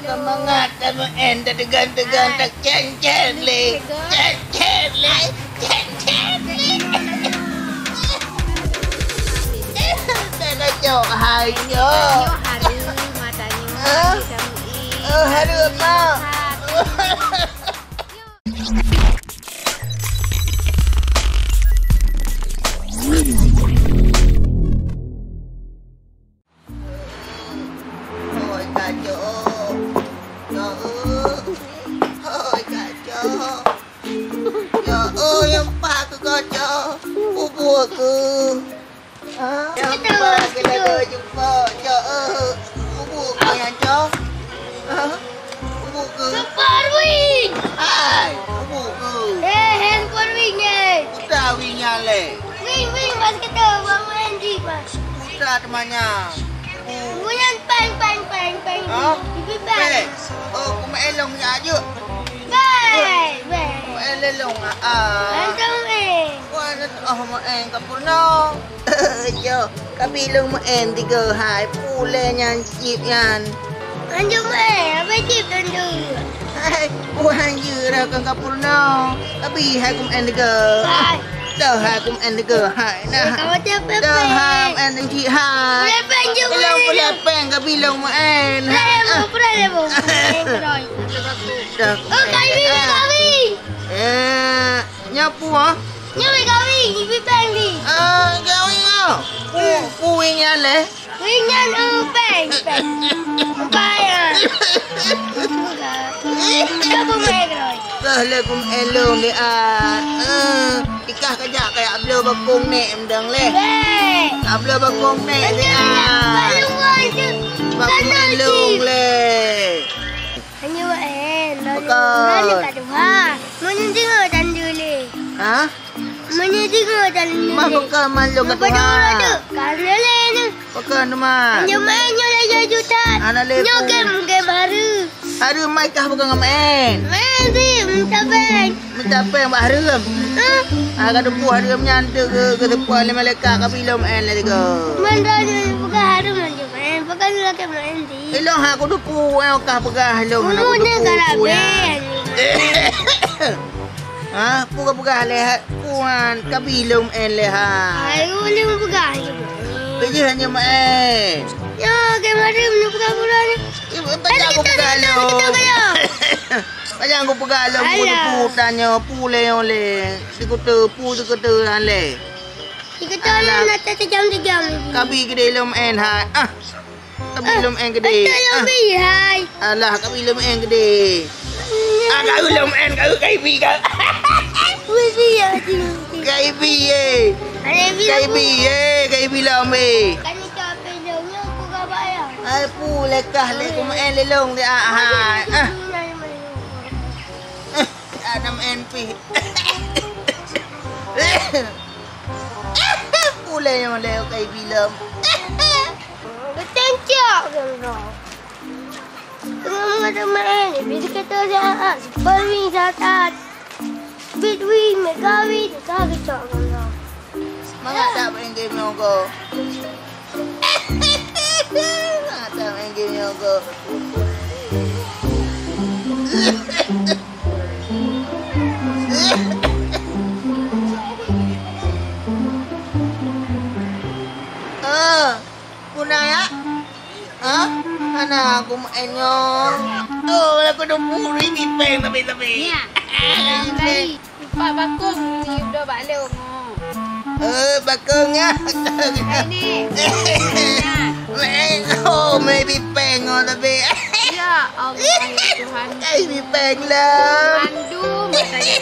Kemangat sama enda tegan-tegan tak cen-cen le. Cen-cen le. Cen-cen le. Tak kacau hayo. Haru matanya. Haru apa? Wing mas kita bawa Andy mas. Putra temannya. Bukan peng. Ibu peng. Oh, kumaelong ya aja. Bye. Kumaelong Antong maeng kapurno. Yo, kabilong maeng tiga hai pule nyan chip yan. Antong apa chip tentu. Hai, buang jura kang kapurno. Kabi hai kumaeng tiga. Dah hai kumaeng tiga hai nah. Kamu cepet. Dah hai maeng ti hai. Lepeng juga. Lepeng kabilong maeng. Lebo. Oh, kawin. Nyapu ah. Nyawa kawin, ibu peng ni. Kawin ah. Kuing ya le. Wingan peng. Bayar. Kamu megroi. Assalamualaikum elong ni ikah kajak kayak ablo bakong ni mdang le. Ablo bakong ni ni bakong elong le. Hanya waen. Bakal. Lalu kadu ha. Menyenting dan dulu. Ha? Menyenting dan dulu. Mah bakal malu kadu ha. Karena le. Bakal nama. Hanya main nyola juta. Ana le. Game baru. Haru mai kah bakal main. Main sih, minta peng. Minta peng bak harum. Kadu pu harum nyante ke depan le malaikat kabilau main le tiga. Mandanya bukan harum aja main. Bukan lagi main sih. Elong ha aku dupu kah pegah elong nak Mulunya karaben. Ha, puga-puga le puan kabilong en le ha. Ayo ni bukan. Beje hanya main. Ya, kemarin ni bukan. Baca aku pegang lo. Baca aku pegang lo. Pu tanya pule oleh. Dikutu pu dikutu le. Dikutu nak terjam. Kabi gede lom en ha. Kabi lom en gede. Lebih hai. Alah kabi lom en gede. Kau lom en kau kaibi kau. Wisi ya. Kaibi ye. Kaibi lom eh. Ai pu lekah le ku main lelong dia Adam NP. Pule yang le kai bilam. Ketencak kan. Tengah main bila kata saya Bawing zakat. Bitwing megawi kagak kan. Semangat tak main game nongko. Ada main game nongko. Punaya? Anak aku mainnya. Aku dah muri bipeng tapi. Ya. Kali Pak Bakung ni udah balik Bakungnya. Ini. May bipeng tapi. Ya Allah ya Tuhan. Ay bipeng lah. Mandu matanya.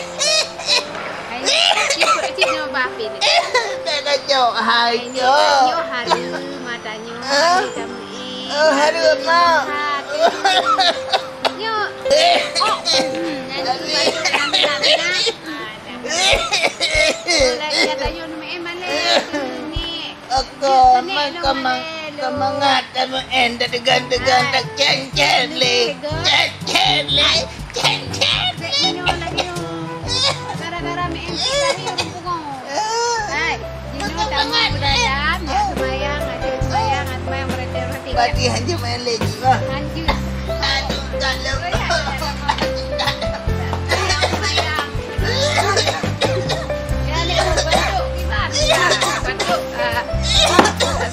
Cip nama bapin. Tak kacau hayo. Haru matanya. Haru apa? Yo. Lagi tayo na may emale. Ako kemangat sama enda tegan-tegan tak cen-cen le. Cen-cen le. Cen-cen le. Gara-gara may emale tayo pugong. Hai, dino tayo berada, sembayang, ada sembayang, mereka Batihan je main lagi lah. Lanjut. Aduh, dalam. Ya, ni bentuk gimana? Bentuk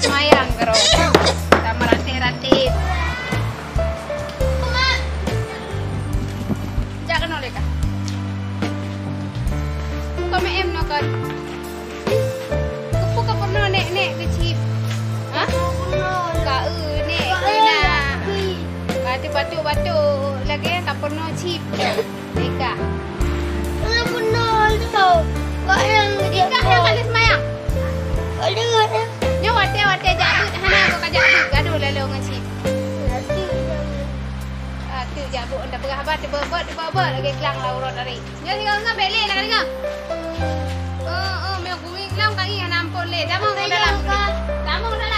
semayang karo. Sama ratih-ratih. Jangan oleh kah? Kau em no kan? Kupu kau pernah nek kecil. Hah? Kau nek kena. Batu lagi kau pernah chip. Eka. Kak yang dia Eka yang kali semayang. ada. Nyo wate jadut hana kau kajak gaduh lalu ngacip. Tu jabuk anda perah apa tiba-tiba lagi kelang laurot dari. Nyo tinggal ngah beli nak dengar. Meu kuing lam kaki hana ampun le. Damong dalam.